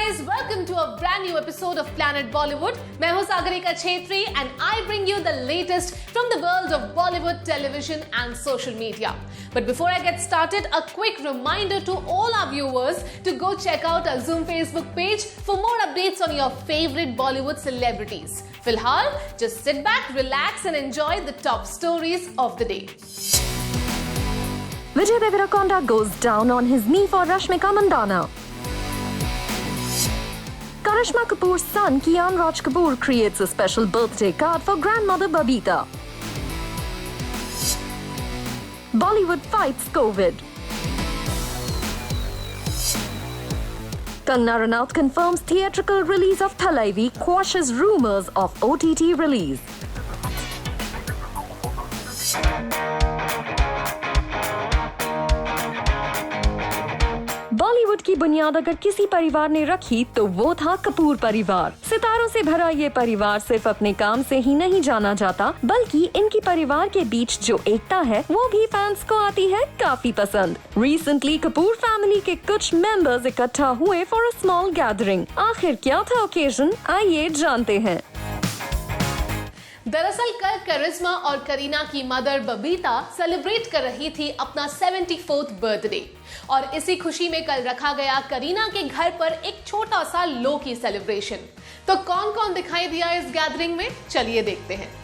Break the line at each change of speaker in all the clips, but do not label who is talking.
guys, welcome to a brand new episode of Planet Bollywood. मैं हूँ Sagarika Chhetri and I bring you the latest from the world of Bollywood television and social media. But before I get started, a quick reminder to all our viewers to go check out our Zoom Facebook page for more updates on your favorite Bollywood celebrities. फिलहाल, just sit back, relax and enjoy the top stories of the day.
Vijay Deverakonda goes down on his knee for Rashmika Mandanna. Karishma Kapoor's son Kian Raj Kapoor creates a special birthday card for grandmother Babita. Bollywood fights COVID. Kangana Ranaut confirms theatrical release of Thalaivi, quashes rumours of OTT release. Bollywood की बुनियाद अगर किसी परिवार ने रखी तो वो था कपूर परिवार। सितारों से भरा ये परिवार सिर्फ अपने काम से ही नहीं जाना जाता, बल्कि इनकी परिवार के बीच जो एकता है वो भी फैंस को आती है काफी पसंद। रिसेंटली कपूर फैमिली के कुछ मेंबर्स इकट्ठा हुए फॉर अ स्मॉल गैदरिंग। आखिर क्या था ओकेजन, आइए जानते हैं।
दरअसल कल करिश्मा और करीना की मदर बबीता सेलिब्रेट कर रही थी अपना 74th बर्थडे और इसी खुशी में कल रखा गया करीना के घर पर एक छोटा सा लो की सेलिब्रेशन। तो कौन कौन दिखाई दिया इस गैदरिंग में, चलिए देखते हैं।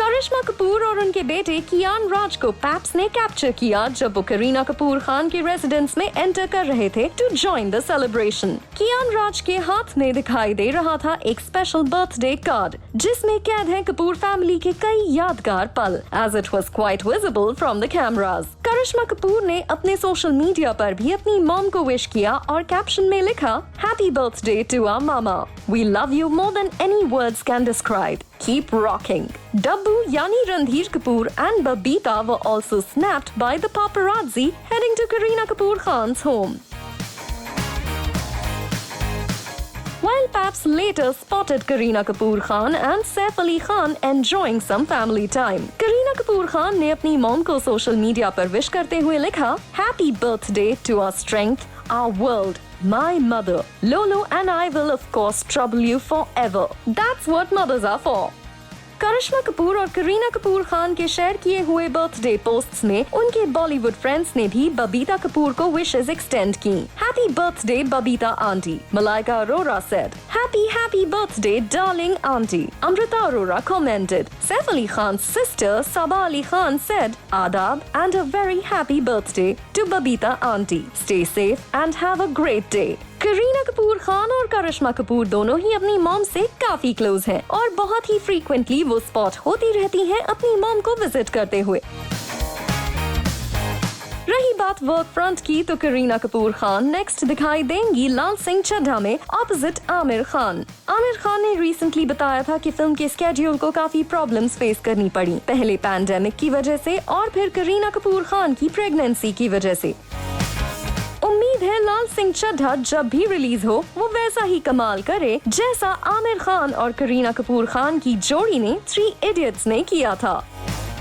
करिश्मा कपूर और उनके बेटे कियान राज को पैप्स ने कैप्चर किया जब वो करीना कपूर खान के रेजिडेंस में एंटर कर रहे थे टू जॉइन द सेलिब्रेशन। कियान राज के हाथ में दिखाई दे रहा था एक स्पेशल बर्थडे कार्ड जिसमें कैद है कपूर फैमिली के कई यादगार पल, as it was quite visible from the cameras. Karishma Kapoor ने अपने सोशल मीडिया पर भी अपनी मॉम को विश किया और कैप्शन में लिखा, happy birthday to our mama, we love you more than any words can describe, keep rocking. Dabbu yani Randhir Kapoor and Babita were also snapped by the paparazzi heading to Kareena Kapoor Khan's home. While Paps later spotted Kareena Kapoor Khan and Saif Ali Khan enjoying some family time, Kareena Kapoor Khan ने अपनी mom को social media पर wish करते हुए लिखा, Happy birthday to our strength, our world, my mother. Lolo and I will of course trouble you forever. That's what mothers are for. करिश्मा कपूर और करीना कपूर खान के share किए हुए बर्थडे पोस्ट्स में उनके बॉलीवुड फ्रेंड्स ने भी बबीता कपूर को विशेस एक्सटेंड की। Happy birthday Babita aunty, Malaika Arora said, happy birthday darling aunty. Amrita Arora commented, Saif Ali Khan's sister Sabah Ali Khan said, आदाब and a very happy birthday to Babita aunty. Stay safe and have a great day. Kareena Kapoor Khan और करिश्मा कपूर दोनों ही अपनी mom से काफी close हैं और बहुत ही frequently वो स्पॉट होती रहती हैं अपनी मॉम को विजिट करते हुए। रही बात वर्क फ्रंट की तो करीना कपूर खान नेक्स्ट दिखाई देंगी लाल सिंह चड्ढा में ऑपोजिट आमिर खान। आमिर खान ने रिसेंटली बताया था कि फिल्म के स्केड्यूल को काफी प्रॉब्लम्स फेस करनी पड़ी, पहले पैंडेमिक की वजह से और फिर करीना कपूर खान की प्रेगनेंसी की वजह से। उम्मीद है लाल सिंह चड्ढा जब भी रिलीज हो वो वैसा ही कमाल करे जैसा आमिर खान और करीना कपूर खान की जोड़ी ने 3 इडियट्स में किया था।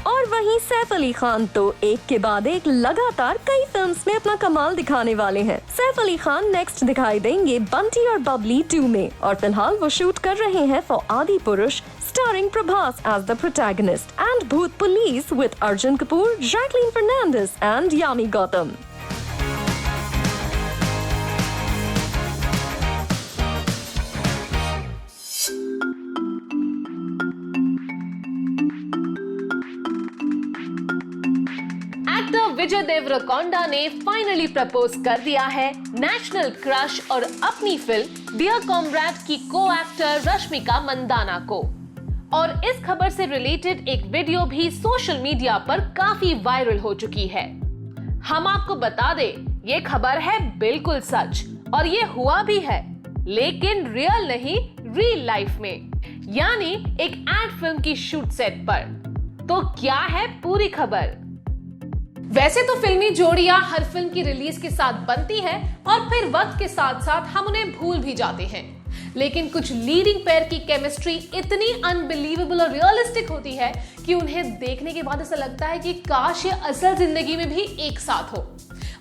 और वहीं सैफ अली खान तो एक के बाद एक लगातार कई फिल्म्स में अपना कमाल दिखाने वाले हैं। सैफ अली खान नेक्स्ट दिखाई देंगे बंटी और बबली 2 में और फिलहाल वो शूट कर रहे हैं फॉर आदि पुरुष starring Prabhas as the protagonist and Bhoot Police with Arjun Kapoor, Jacqueline Fernandez and Yami Gautam.
Vijay Deverakonda ने फाइनली प्रपोज कर दिया है नेशनल क्रश और अपनी फिल्म डियर कॉमरेड की को एक्टर रश्मिका मंदाना को। और इस खबर से रिलेटेड एक वीडियो भी सोशल मीडिया पर काफी वायरल हो चुकी है। हम आपको बता दें, ये खबर है बिल्कुल सच और ये हुआ भी है, लेकिन रियल नहीं, रियल लाइफ में, यानी एक एड फिल्म की शूट सेट पर। तो क्या है पूरी खबर? वैसे तो फिल्मी जोड़ियां हर फिल्म की रिलीज के साथ बनती है और फिर वक्त के साथ साथ हम उन्हें भूल भी जाते हैं, लेकिन कुछ लीडिंग पेयर की केमिस्ट्री इतनी अनबिलीवेबल और रियलिस्टिक होती है कि उन्हें देखने के बाद ऐसा लगता है कि काश ये असल जिंदगी में भी एक साथ हो।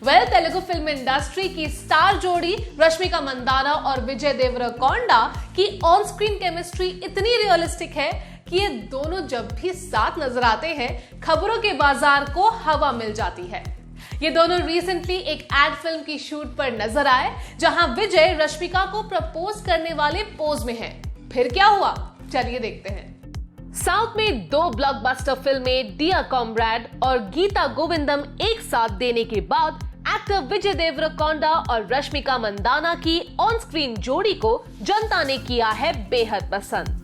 तेलुगु फिल्म इंडस्ट्री की स्टार जोड़ी रश्मिका मंदाना और विजय देवरकोंडा की ऑन स्क्रीन केमिस्ट्री इतनी रियलिस्टिक है कि ये दोनों जब भी साथ नजर आते हैं, खबरों के बाजार को हवा मिल जाती है। ये दोनों रिसेंटली एक एड फिल्म की शूट पर नजर आए, जहां विजय रश्मिका को प्रपोज करने वाले पोज में हैं। फिर क्या हुआ, चलिए देखते हैं। साउथ में 2 ब्लॉकबस्टर फिल्में डियर कॉमरेड और गीता गोविंदम एक साथ देने के बाद एक्टर विजय देवरकोंडा और रश्मिका मंदाना की ऑन स्क्रीन जोड़ी को जनता ने किया है बेहद पसंद।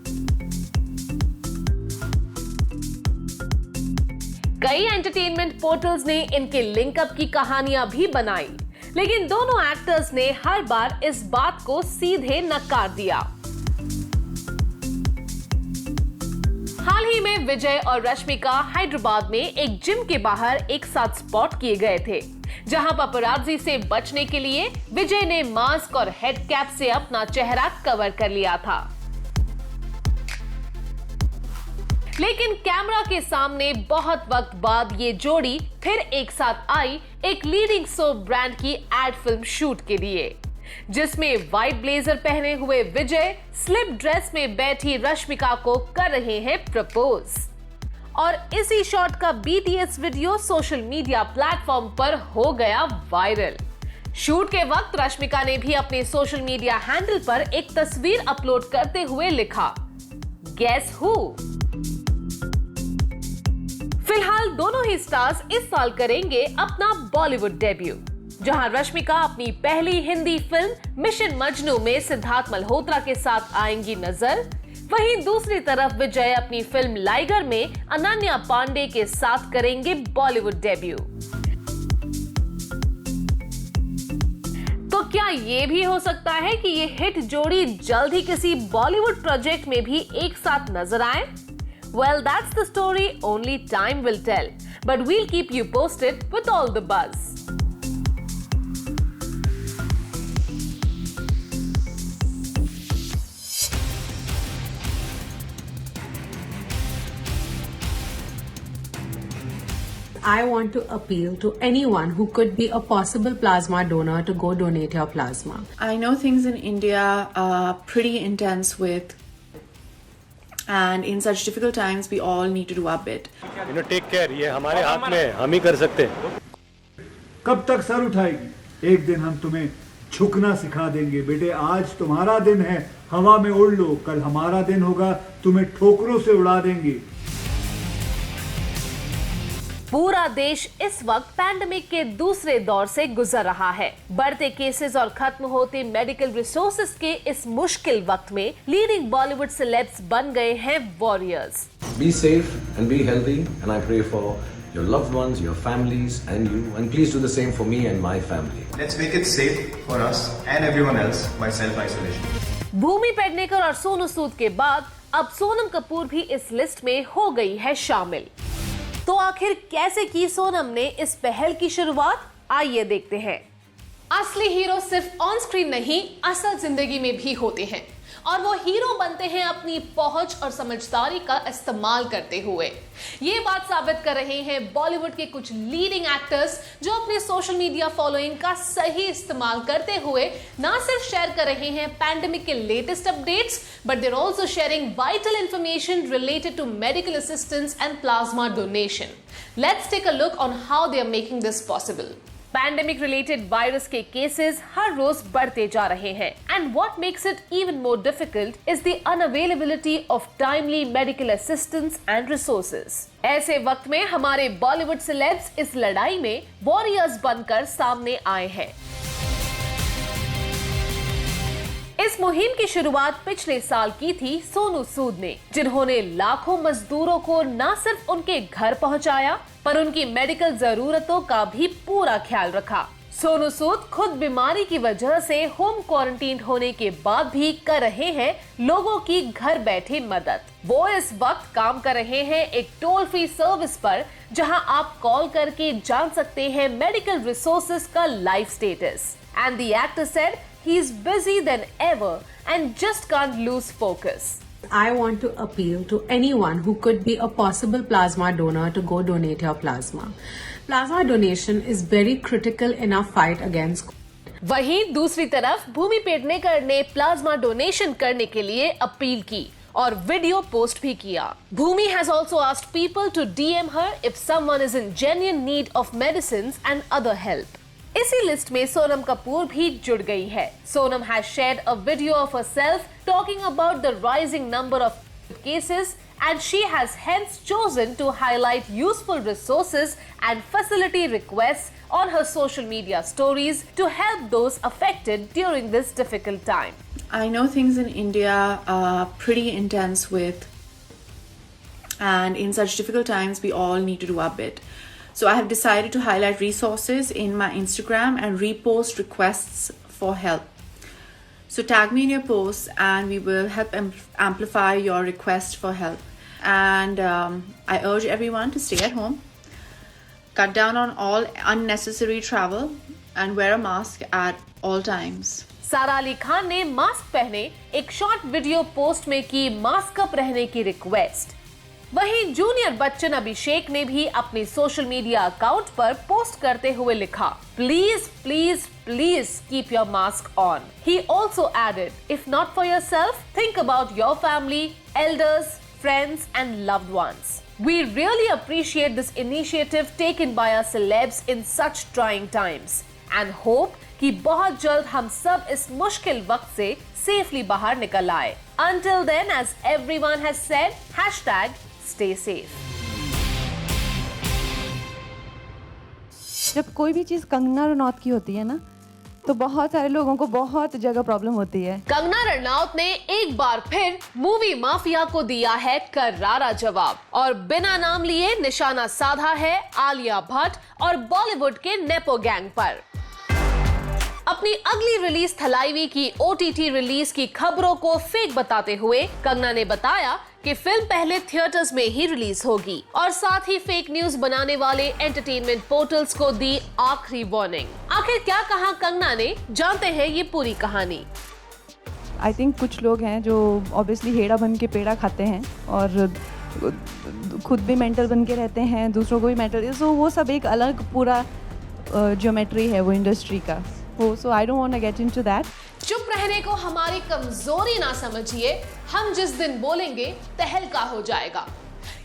कई एंटरटेनमेंट पोर्टल्स ने इनके लिंकअप की कहानियां भी बनाई, लेकिन दोनों एक्टर्स ने हर बार इस बात को सीधे नकार दिया। हाल ही में विजय और रश्मिका हैदराबाद में एक जिम के बाहर एक साथ स्पॉट किए गए थे, जहां पपराज़ी से बचने के लिए विजय ने मास्क और हेड कैप से अपना चेहरा कवर कर लिया था। लेकिन कैमरा के सामने बहुत वक्त बाद ये जोड़ी फिर एक साथ आई एक लीडिंग सोप ब्रांड की एड फिल्म शूट के लिए, जिसमें व्हाइट ब्लेजर पहने हुए विजय स्लिप ड्रेस में बैठी रश्मिका को कर रहे हैं प्रपोज। और इसी शॉट का BTS video social media platform पर हो गया वायरल। शूट के वक्त रश्मिका ने भी अपने सोशल मीडिया हैंडल पर एक तस्वीर अपलोड करते हुए लिखा, गेस हू। फिलहाल दोनों ही स्टार्स इस साल करेंगे अपना बॉलीवुड डेब्यू, जहां रश्मिका अपनी पहली हिंदी फिल्म मिशन मजनू में सिद्धार्थ मल्होत्रा के साथ आएंगी नजर, वहीं दूसरी तरफ विजय अपनी फिल्म लाइगर में अनन्या पांडे के साथ करेंगे बॉलीवुड डेब्यू। तो क्या ये भी हो सकता है कि ये हिट जोड़ी जल्द ही किसी बॉलीवुड प्रोजेक्ट में भी एक साथ नजर आए? Well, that's the story only time will tell, but we'll keep you posted with all the buzz.
I want to appeal to anyone who could be a possible plasma donor to go donate your plasma.
I know things in India are pretty intense and in such difficult times we all need to do our bit.
Take care. ये हमारे हाथ में है, हम ही कर सकते हैं।
कब तक सर उठाएगी? एक दिन हम तुम्हें झुकना सिखा देंगे। बेटे, आज तुम्हारा दिन है, हवा में उड़ लो। कल हमारा दिन होगा, तुम्हें ठोकरों से उड़ा देंगे।
पूरा देश इस वक्त पैंडेमिक के दूसरे दौर से गुजर रहा है। बढ़ते केसेस और खत्म होते मेडिकल रिसोर्सेज के इस मुश्किल वक्त में लीडिंग बॉलीवुड सेलेब्स बन गए हैं warriors.
Be safe and be healthy, and I pray for your loved ones, your families, and you. And please do the same for me and my family.
Let's make it safe for us and everyone else by self-isolation.
भूमि पेडनेकर और सोनू सूद के बाद अब सोनम कपूर भी इस list में हो गई है शामिल। तो आखिर कैसे की सोनम ने इस पहल की शुरुआत, आइए देखते हैं। असली हीरो सिर्फ ऑन स्क्रीन नहीं, असल जिंदगी में भी होते हैं, और वो हीरो बनते हैं अपनी पहुंच और समझदारी का इस्तेमाल करते हुए। ये बात साबित कर रहे हैं बॉलीवुड के कुछ लीडिंग एक्टर्स, जो अपने सोशल मीडिया फॉलोइंग का सही इस्तेमाल करते हुए ना सिर्फ शेयर कर रहे हैं पैंडेमिक के latest updates, but they're also sharing vital information related to medical assistance and plasma donation. Let's take a look on how they are making this possible. Pandemic related virus के cases हर रोज बढ़ते जा रहे हैं, and what makes it even more difficult is the unavailability of timely medical assistance and resources. ऐसे वक्त में हमारे बॉलीवुड सेलेब्स इस लड़ाई में वॉरियर्स बनकर सामने आए हैं। इस मुहिम की शुरुआत पिछले साल की थी सोनू सूद ने, जिन्होंने लाखों मजदूरों को न सिर्फ उनके घर पहुंचाया, पर उनकी मेडिकल जरूरतों का भी पूरा ख्याल रखा। सोनू सूद खुद बीमारी की वजह से होम क्वारंटीन होने के बाद भी कर रहे हैं लोगों की घर बैठे मदद। वो इस वक्त काम कर रहे हैं एक टोल फ्री सर्विस पर, जहां आप कॉल करके जान सकते हैं मेडिकल रिसोर्सेज का life status. And the actor said he is busy than ever and just can't lose focus.
I want to appeal to anyone who could be a possible plasma donor to go donate your plasma. Plasma donation is very critical in our fight against COVID.
वहीं दूसरी तरफ भूमि पेडनेकर ने plasma donation करने के लिए appeal की और video post भी किया। भूमि has also asked people to DM her if someone is in genuine need of medicines and other help. इसी लिस्ट में सोनम कपूर भी जुड़ गई है। Sonam has shared a video of herself talking about the rising number of cases and she has hence chosen to highlight useful resources and facility requests on her social media stories to help those affected during this difficult time.
I know things in India are pretty intense and in such difficult times we all need to do our bit. So I have decided to highlight resources in my Instagram and repost requests for help. So tag me in your posts and we will help amplify your request for help. And I urge everyone to stay at home, cut down on all unnecessary travel and wear a mask at all times.
सारा अली खान ने mask पहने एक short video post में की mask up रहने की request. वहीं junior Bachchan अभिषेक ने भी अपने सोशल मीडिया अकाउंट पर पोस्ट करते हुए लिखा, please please please keep your mask on. He also added, if not for yourself, think about your family, elders, friends and loved ones. We really appreciate this initiative taken by our celebs in such trying times and hope कि बहुत जल्द हम सब इस मुश्किल वक्त से safely बाहर निकल आए। Until then, as everyone has said, #stay safe.
जब कोई भी चीज कंगना रनौत की होती है ना, तो बहुत सारे लोगों को बहुत जगह प्रॉब्लम होती है।
कंगना रनौत ने एक बार फिर मूवी माफिया को दिया है करारा जवाब और बिना नाम लिए निशाना साधा है आलिया भट्ट और बॉलीवुड के नेपो गैंग पर। अपनी अगली रिलीज थलाईवी की OTT रिलीज की खबरों को फेक बताते हुए कंगना ने बताया कि फिल्म पहले थिएटर्स में ही रिलीज होगी और साथ ही फेक न्यूज बनाने वाले एंटरटेनमेंट पोर्टल्स को दी आखिरी वार्निंग। आखिर क्या कहा कंगना ने, जानते हैं ये पूरी कहानी।
आई थिंक कुछ लोग हैं जो ऑब्वियसली हेड़ा बन के पेड़ा खाते हैं और खुद भी मेंटल बन के रहते हैं, दूसरों को भी मेंटल, सो वो सब एक अलग पूरा ज्योमेट्री है वो इंडस्ट्री का। So I don't want to get into that.
चुप रहने को हमारी कमजोरी ना समझिए, हम जिस दिन बोलेंगे तहलका हो जाएगा।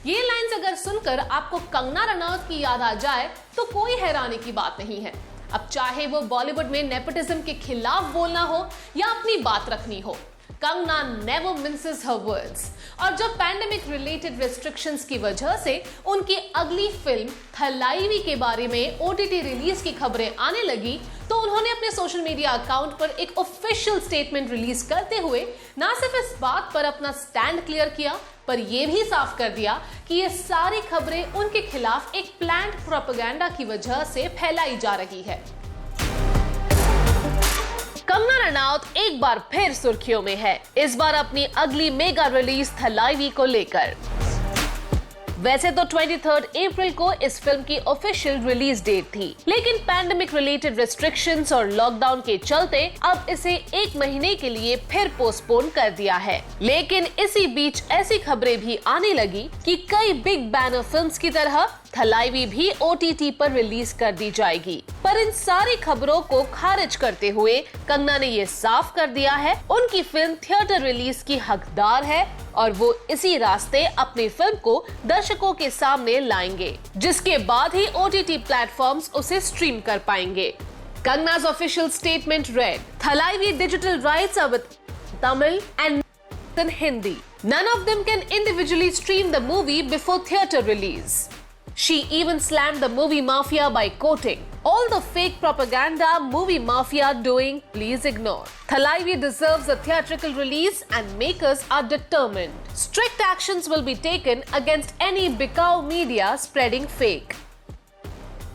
ये लाइंस अगर सुनकर आपको कंगना रनौत की याद आ जाए तो कोई हैरानी की बात नहीं है। अब चाहे वो बॉलीवुड में नेपोटिज्म के खिलाफ बोलना हो या अपनी बात रखनी हो, कंगना नेवर मिंसेस हर वर्ड्स। और जब पैंडेमिक रिलेटेड रेस्ट्रिक्शंस की वजह से उनकी अगली फिल्म थलाईवी के बारे में OTT रिलीज की खबरें आने लगी तो उन्होंने अपने सोशल मीडिया अकाउंट पर एक ऑफिशियल स्टेटमेंट रिलीज करते हुए ना सिर्फ इस बात पर अपना स्टैंड क्लियर किया, पर यह भी साफ कर दिया कि ये सारी खबरें उनके खिलाफ एक प्लान्ड प्रोपेगेंडा की वजह से फैलाई जा रही है। कंगना रनौत एक बार फिर सुर्खियों में है, इस बार अपनी अगली मेगा रिलीज थलाईवी को लेकर। वैसे तो 23 अप्रैल को इस फिल्म की ऑफिशियल रिलीज डेट थी, लेकिन पैंडेमिक रिलेटेड रेस्ट्रिक्शंस और लॉकडाउन के चलते अब इसे 1 महीने के लिए फिर पोस्टपोन कर दिया है। लेकिन इसी बीच ऐसी खबरें भी आने लगी कि कई बिग बैनर फिल्म्स की तरह थलाईवी भी OTT पर रिलीज कर दी जाएगी। पर इन सारी खबरों को खारिज करते हुए कंगना ने ये साफ कर दिया है उनकी फिल्म थिएटर रिलीज की हकदार है और वो इसी रास्ते अपनी फिल्म को दर्शकों के सामने लाएंगे, जिसके बाद ही OTT प्लेटफॉर्म्स उसे स्ट्रीम कर पाएंगे। Kangna's official statement read, Thalaivi digital rights are with Tamil and in Hindi. None of them can individually stream the movie before theatre release. She even slammed the movie mafia by quoting, all the fake propaganda movie mafia doing, please ignore. Thalaivi deserves a theatrical release and makers are determined. Strict actions will be taken against any Bikau media spreading fake.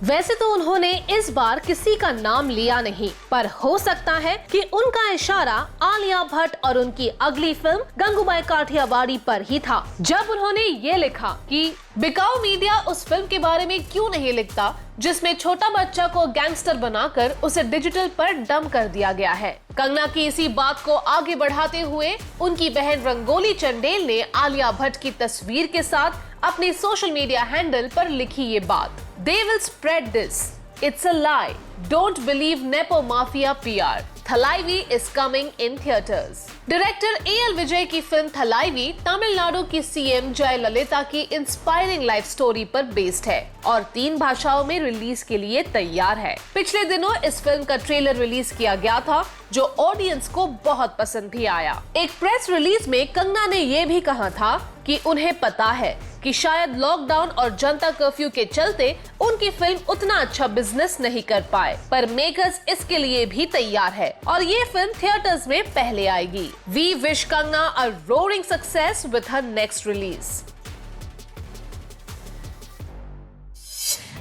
वैसे तो उन्होंने इस बार किसी का नाम लिया नहीं, पर हो सकता है कि उनका इशारा आलिया भट्ट और उनकी अगली फिल्म गंगूबाई काठियावाड़ी पर ही था, जब उन्होंने ये लिखा कि बिकाऊ मीडिया उस फिल्म के बारे में क्यों नहीं लिखता जिसमें छोटा बच्चा को गैंगस्टर बनाकर उसे डिजिटल पर डंप कर दिया गया है। कंगना की इसी बात को आगे बढ़ाते हुए उनकी बहन रंगोली चंडेल ने आलिया भट्ट की तस्वीर के साथ अपने सोशल मीडिया हैंडल पर लिखी ये बात। They will spread this. It's a lie. Don't believe Nepo Mafia PR. Thalaivi is coming in theaters. Director A.L. विजय की फिल्म थलाइवी तमिलनाडु की सीएम जयललिता की इंस्पायरिंग लाइफ स्टोरी पर बेस्ड है और 3 भाषाओं में रिलीज के लिए तैयार है। पिछले दिनों इस फिल्म का ट्रेलर रिलीज किया गया था जो ऑडियंस को बहुत पसंद भी आया। एक प्रेस रिलीज में कंगना ने ये भी कहा था कि उन्हें पता है कि शायद लॉकडाउन और जनता कर्फ्यू के चलते उनकी फिल्म उतना अच्छा बिजनेस नहीं कर पाए, पर मेकर्स इसके लिए भी तैयार है और ये फिल्म थिएटर्स में पहले आएगी। We wish Kangana a roaring success with her next release.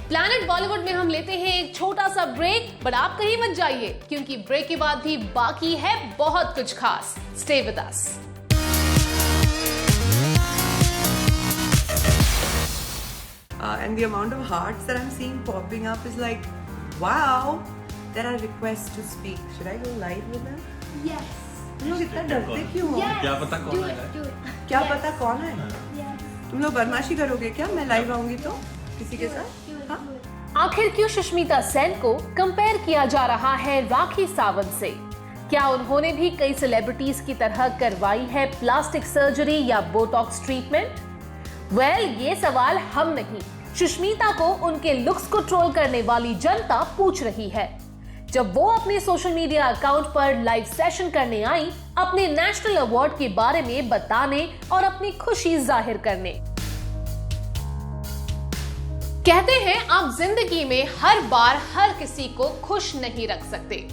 Planet Bollywood में हम लेते हैं एक छोटा सा ब्रेक, बट आप कहीं मत जाइए क्योंकि ब्रेक के बाद भी बाकी है बहुत कुछ खास। Stay with us.
And the amount of hearts that I'm seeing popping up is like, wow. There are requests to speak. Should I go live with them?
Yes.
तुम लोग इतना डरते क्यों हो?
Yes.
क्या पता कौन है? क्या पता कौन है?
Yes.
तुम लोग बदमाशी करोगे क्या? मैं लाइव आऊंगी तो किसी के साथ? हाँ?
आखिर क्यों सुष्मिता सेन को कंपेयर किया जा रहा है राखी सावंत से? क्या उन्होंने भी कई सेलिब्रिटीज की तरह करवाई है प्लास्टिक सर्जरी या बोटॉक्स ट्रीटमेंट? ये सवाल हम नहीं, सुष्मिता को उनके लुक्स को ट्रोल करने वाली जनता पूछ रही है। जब वो अपने सोशल मीडिया अकाउंट पर लाइव सेशन करने आई अपने नेशनल अवार्ड के बारे में बताने और अपनी खुशी जाहिर करने। कहते हैं आप जिंदगी में हर बार हर किसी को खुश नहीं रख सकते।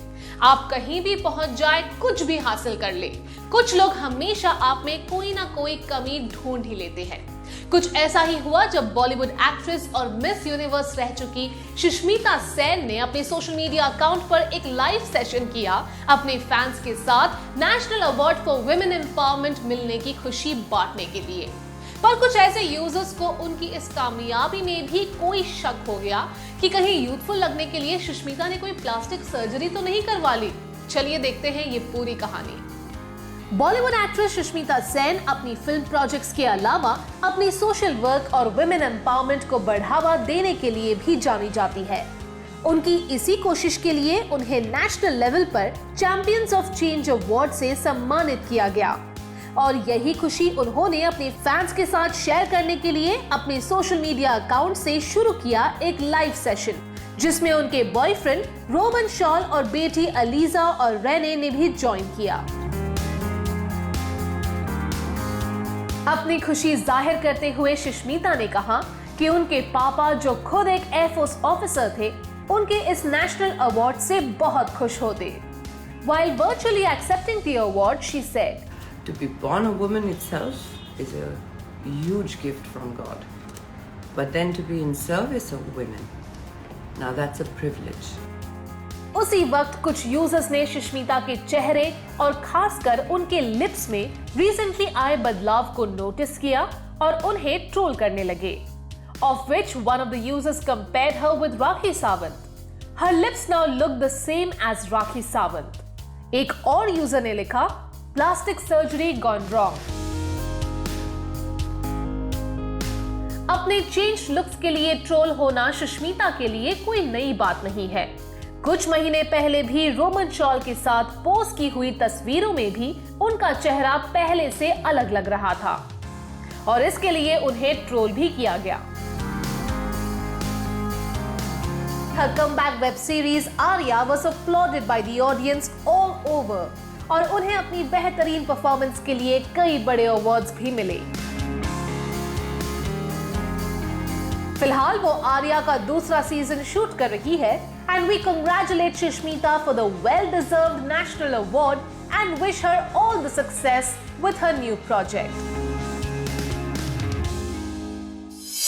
आप कहीं भी पहुंच जाए, कुछ भी हासिल कर ले, कुछ लोग हमेशा आप में कोई ना कोई कमी ढूंढ ही लेते हैं। कुछ ऐसा ही हुआ जब बॉलीवुड एक्ट्रेस और मिस यूनिवर्स रह चुकी सुष्मिता सेन ने अपने सोशल मीडिया अकाउंट पर एक लाइव सेशन किया अपने फैंस के साथ national award for women empowerment मिलने की खुशी बांटने के लिए। पर कुछ ऐसे यूजर्स को उनकी इस कामयाबी में भी कोई शक हो गया कि कहीं यूथफुल लगने के लिए सुष्मिता ने कोई प्लास्टिक सर्जरी तो नहीं करवा ली। चलिए देखते हैं ये पूरी कहानी। बॉलीवुड एक्ट्रेस सुष्मिता सेन अपनी फिल्म प्रोजेक्ट्स के अलावा अपनी सोशल वर्क और वुमेन एम्पावरमेंट को बढ़ावा देने के लिए भी जानी जाती है। उनकी इसी कोशिश के लिए उन्हें नेशनल लेवल पर चैंपियंस ऑफ चेंज अवार्ड से सम्मानित किया गया और यही खुशी उन्होंने अपने फैंस के साथ शेयर करने के लिए अपने सोशल मीडिया अकाउंट से शुरू किया एक लाइव सेशन, जिसमें उनके बॉयफ्रेंड रोमन शॉल और बेटी अलीजा और रेने ने भी ज्वाइन किया। अपनी खुशी जाहिर करते हुए सुष्मिता ने कहा कि उनके पापा जो खुद एक एयरफोर्स ऑफिसर थे, उनके इस नेशनल अवार्ड से बहुत खुश होते। While virtually accepting the award, she said,
To be born a woman itself is a huge gift from God. But then to be in service of women, now that's a privilege.
उसी वक्त कुछ users ने सुष्मिता के चेहरे और खासकर उनके lips में रिसेंटली आए बदलाव को नोटिस किया और उन्हें ट्रोल करने लगे। Of which one of the users compared her with Rakhi Sawant. Her lips now look the same as Rakhi Sawant. एक और यूजर ने लिखा, प्लास्टिक सर्जरी गॉन रॉन्ग। अपने चेंज लुक्स के लिए ट्रोल होना सुष्मिता के लिए कोई नई बात नहीं है। कुछ महीने पहले भी रोमन शॉल के साथ पोस्ट की हुई तस्वीरों में भी उनका चेहरा पहले से अलग लग रहा था और इसके लिए उन्हें ट्रोल भी किया गया। Her comeback web series Arya was applauded by the audience all over और उन्हें अपनी बेहतरीन परफॉर्मेंस के लिए कई बड़े अवार्ड्स भी मिले। फिलहाल वो आर्या का दूसरा सीजन शूट कर रही है and we congratulate Sushmita for the well-deserved national award and wish her all the success with her new project.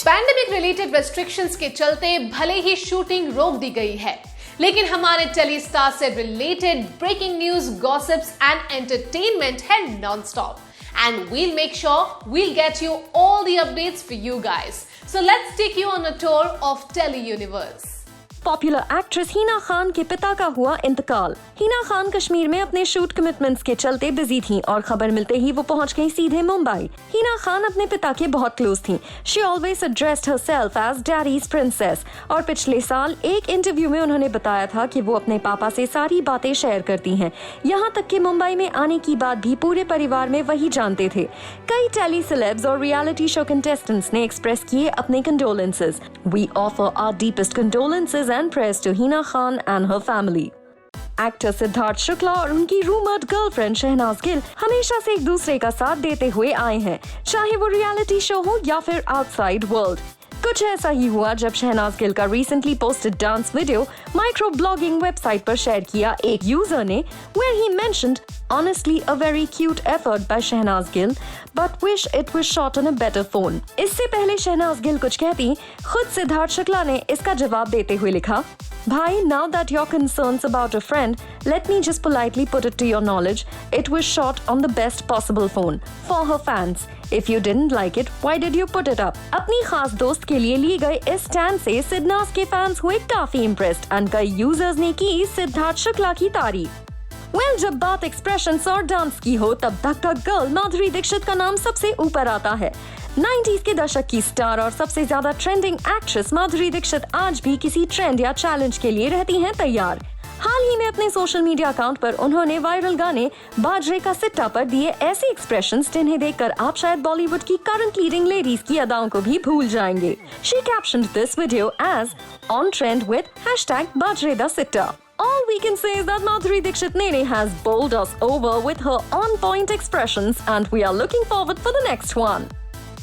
Pandemic related restrictions के चलते भले ही शूटिंग रोक दी गई है, लेकिन हमारे टेलीस्टार से related breaking news, gossips and entertainment है nonstop. And we'll make sure we'll get you all the updates for you guys. So let's take you on a tour of Tele-Universe.
Popular actress Hina Khan के पिता का हुआ इंतकाल. हिना खान कश्मीर में अपने shoot commitments के चलते बिजी थीं और खबर मिलते ही वो पहुंच गई सीधे मुंबई. हिना खान अपने पिता के बहुत क्लोज थीं. She always addressed herself as daddy's princess और पिछले साल एक इंटरव्यू में उन्होंने बताया था कि वो अपने पापा से सारी बातें शेयर करती हैं. यहाँ तक कि मुंबई में आने की बात भी पूरे परिवार में वही जानते थे. कई टेली सेलेब्स और रियलिटी शो कंटेस्टेंट्स ने एक्सप्रेस किए अपने condolences. We offer our deepest condolences and prayers to Hina Khan and her family. Actor Siddharth Shukla और उनकी रूमर्ड गर्लफ्रेंड शहनाज गिल हमेशा से एक दूसरे का साथ देते हुए आए हैं, चाहे वो रियलिटी शो हो या फिर आउटसाइड वर्ल्ड. कुछ ऐसा ही हुआ जब शहनाज गिल का recently posted dance video micro blogging website पर शेयर किया एक यूजर ने, where he mentioned honestly a very cute effort by Shehnaaz Gill but wish it was shot on a better phone. इससे पहले शहनाज गिल कुछ कहती, खुद सिद्धार्थ शुक्ला ने इसका जवाब देते हुए लिखा, भाई, now that you're concerned about a friend, let me just politely put it to your knowledge, it was shot on the best possible phone for her fans. If you didn't like it, why did you put it up? अपनी खास दोस्त के लिए ली गई इस stand से सिद्नास के fans हुए काफी इम्प्रेस्ड एंड कई यूजर्स ने की सिद्धार्थ शुक्ला की तारीफ. जब बात एक्सप्रेशंस और डांस की हो तब धक धक गर्ल माधुरी दीक्षित का नाम सबसे ऊपर आता है. 90s के दशक की स्टार और सबसे ज्यादा ट्रेंडिंग एक्ट्रेस माधुरी दीक्षित आज भी किसी ट्रेंड या चैलेंज के लिए रहती हैं तैयार. हाल ही में अपने सोशल मीडिया अकाउंट पर उन्होंने वायरल गाने बाजरे का सिट्टा पर दिए ऐसे एक्सप्रेशंस जिन्हें देखकर आप शायद बॉलीवुड की करंट लीडिंग लेडीज की अदाओं को भी भूल जाएंगे. She captioned this video as on trend with #Bajre da सिट्टा. All we can say is that Madhuri Dixit Nene has bowled us over with her on-point expressions and we are looking forward for the next one.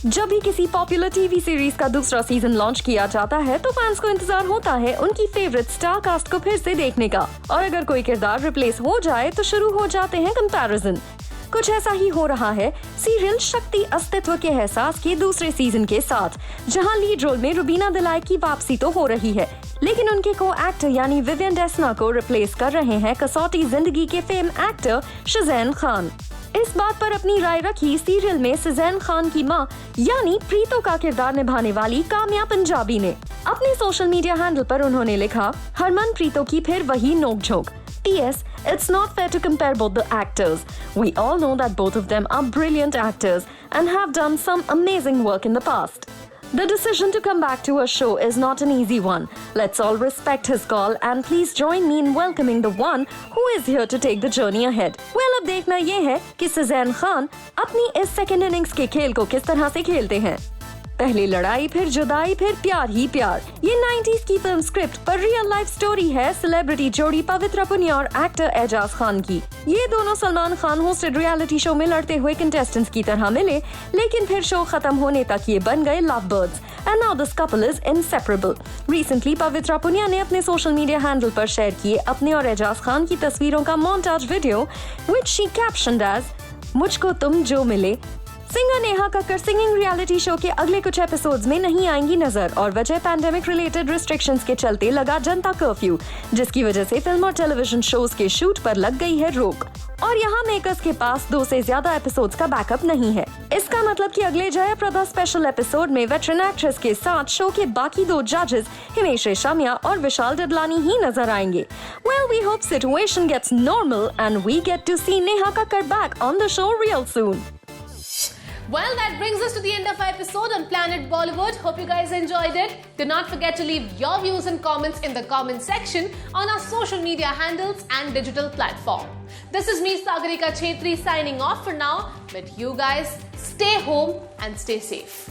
जब भी किसी popular TV series का दूसरा season launch किया जाता है तो fans को इंतजार होता है उनकी फेवरेट स्टार कास्ट को फिर से देखने का, और अगर कोई किरदार रिप्लेस हो जाए तो शुरू हो जाते हैं कंपैरिजन. कुछ ऐसा ही हो रहा है सीरियल शक्ति अस्तित्व के एहसास के दूसरे सीजन के साथ, जहां लीड रोल में रुबीना दिलाई की वापसी तो हो रही है, लेकिन उनके को एक्टर यानी विवियन डेस्ना को रिप्लेस कर रहे हैं कसौटी जिंदगी के फेम एक्टर शज़ैन खान. इस बात पर अपनी राय रखी सीरियल में शज़ैन खान की मां यानी प्रीतो का किरदार निभाने वाली काम्या पंजाबी ने. अपने सोशल मीडिया हैंडल पर उन्होंने लिखा, हरमन प्रीतो की फिर वही नोक-झोंक. P.S. It's not fair to compare both the actors. We all know that both of them are brilliant actors and have done some amazing work in the past. The decision to come back to a show is not an easy one. Let's all respect his call and please join me in welcoming the one who is here to take the journey ahead. Well, अब देखना ये है कि शज़ैन खान अपनी इस second innings के खेल को किस तरह से खेलते हैं. पहले लड़ाई, फिर जुदाई, फिर प्यार ही प्यार. ये 90s की फिल्म स्क्रिप्ट पर रियल लाइफ स्टोरी है सेलिब्रिटी जोड़ी पवित्रा पुनिया और एक्टर एजाज खान की. ये दोनों Salman Khan hosted reality show में लड़ते हुए कंटेस्टेंट्स की तरह मिले, लेकिन फिर शो खत्म होने तक ये बन गए love birds and now this couple is inseparable. Recently Pavitra Punia ने अपने सोशल मीडिया हैंडल पर शेयर किए अपने और एजाज खान की तस्वीरों का montage video which she captioned as मुझको तुम जो मिले. Singer Neha Kakkar singing reality show के अगले कुछ एपिसोड्स में नहीं आएंगी नजर, और वजह पैंडेमिक रिलेटेड रिस्ट्रिक्शंस के चलते लगा जनता कर्फ्यू, जिसकी वजह से फिल्म और टेलीविजन शोज के शूट पर लग गई है रोक. और यहाँ मेकर्स के पास 2 से ज्यादा एपिसोड्स का बैकअप नहीं है. इसका मतलब कि अगले जयाप्रदा स्पेशल एपिसोड में वेटरन एक्ट्रेस के साथ शो के बाकी 2 जजेस हिमेश रेशमिया और विशाल डडलानी ही नजर आएंगे. Well, we hope situation gets normal and we get to see Neha Kakkar back on the show real soon.
Well, that brings us to the end of our episode on Planet Bollywood. Hope you guys enjoyed it. Do not forget to leave your views and comments in the comment section on our social media handles and digital platform. This is me, Sagarika Chhetri, signing off for now. But you guys stay home and stay safe.